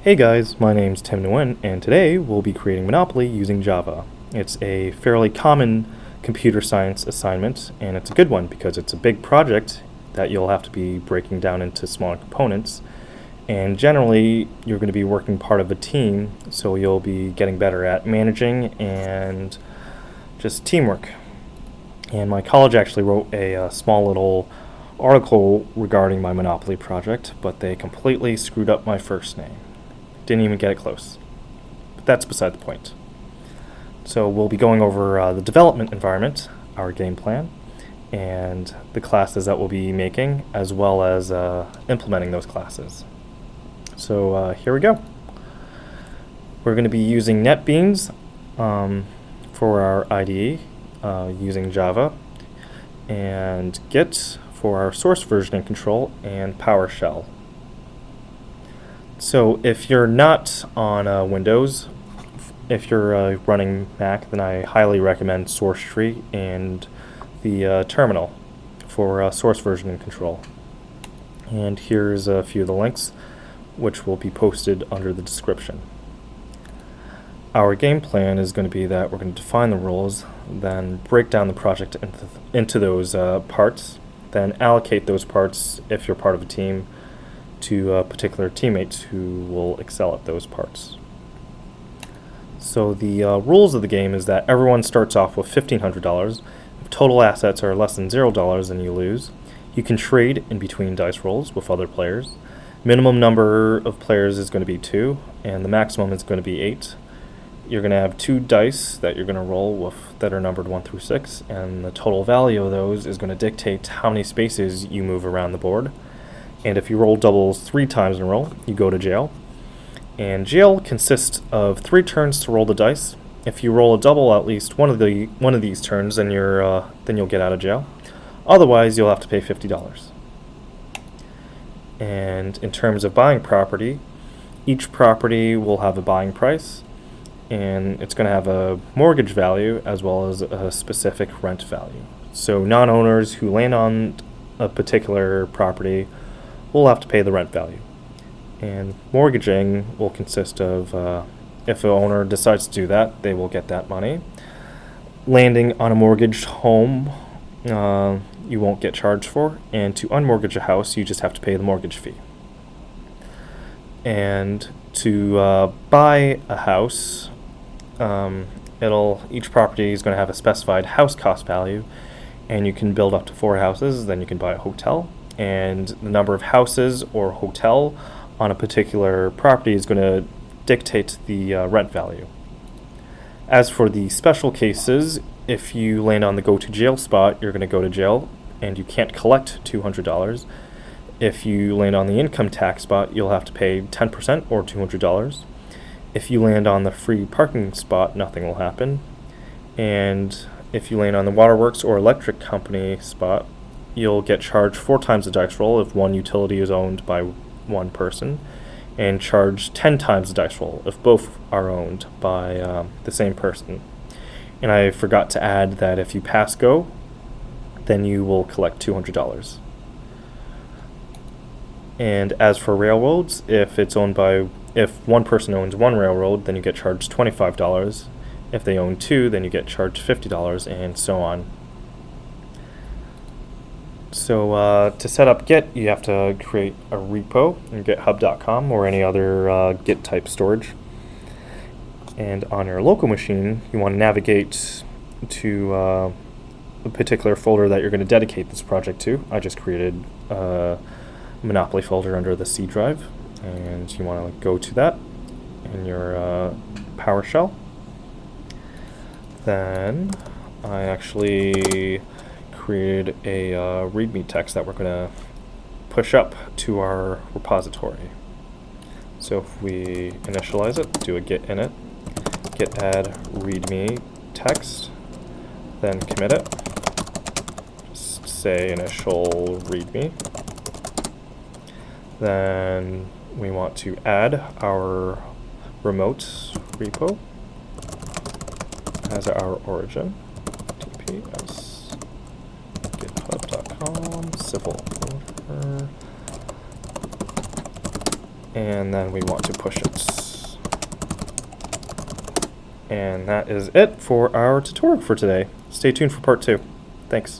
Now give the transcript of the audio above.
Hey guys, my name's Tim Nguyen, and today we'll be creating Monopoly using Java. It's a fairly common computer science assignment, and it's a good one because it's a big project that you'll have to be breaking down into smaller components. And generally, you're going to be working part of a team, so you'll be getting better at managing and just teamwork. And my college actually wrote a small little article regarding my Monopoly project, but they completely screwed up my first name. Didn't even get it close. But that's beside the point. So we'll be going over the development environment, our game plan, and the classes that we'll be making, as well as implementing those classes. So here we go. We're going to be using NetBeans for our IDE using Java, and Git for our source versioning control, and PowerShell. So if you're not on Windows, if you're running Mac, then I highly recommend SourceTree and the terminal for source versioning control. And here's a few of the links, which will be posted under the description. Our game plan is going to be that we're going to define the rules, then break down the project into those parts, then allocate those parts, if you're part of a team, to particular teammates who will excel at those parts. So the rules of the game is that everyone starts off with $1,500. If total assets are less than $0, then you lose. You can trade in between dice rolls with other players. Minimum number of players is going to be 2, and the maximum is going to be 8. You're going to have 2 dice that you're going to roll with that are numbered 1 through 6, and the total value of those is going to dictate how many spaces you move around the board. And if you roll doubles 3 times in a row, you go to jail. And jail consists of 3 turns to roll the dice. If you roll a double at least one of these turns, then you'll get out of jail. Otherwise, you'll have to pay $50. And in terms of buying property, each property will have a buying price, and it's going to have a mortgage value as well as a specific rent value. So non-owners who land on a particular property will have to pay the rent value. And mortgaging will consist of, if an owner decides to do that, they will get that money. Landing on a mortgaged home, you won't get charged for, and to unmortgage a house, you just have to pay the mortgage fee. And to buy a house, each property is going to have a specified house cost value, and you can build up to 4 houses, then you can buy a hotel. And the number of houses or hotel on a particular property is going to dictate the rent value. As for the special cases, if you land on the go to jail spot, you're going to go to jail and you can't collect $200. If you land on the income tax spot, you'll have to pay 10% or $200. If you land on the free parking spot, nothing will happen. And if you land on the waterworks or electric company spot, you'll get charged 4 times the dice roll if one utility is owned by one person, and charged 10 times the dice roll if both are owned by the same person. And I forgot to add that if you pass go, then you will collect $200. And as for railroads, if one person owns 1 railroad, then you get charged $25. If they own 2, then you get charged $50, and so on. So to set up Git, you have to create a repo in github.com or any other Git type storage. And on your local machine, you want to navigate to a particular folder that you're going to dedicate this project to. I just created a Monopoly folder under the C drive, and you want to go to that in your PowerShell. Then I actually created a README text that we're going to push up to our repository. So if we initialize it, do a git init, git add README text, then commit it, just say initial README. Then we want to add our remote repo as our origin, tps github.com civil folder and then we want to push it. And that is it for our tutorial for today. Stay tuned for part 2. Thanks.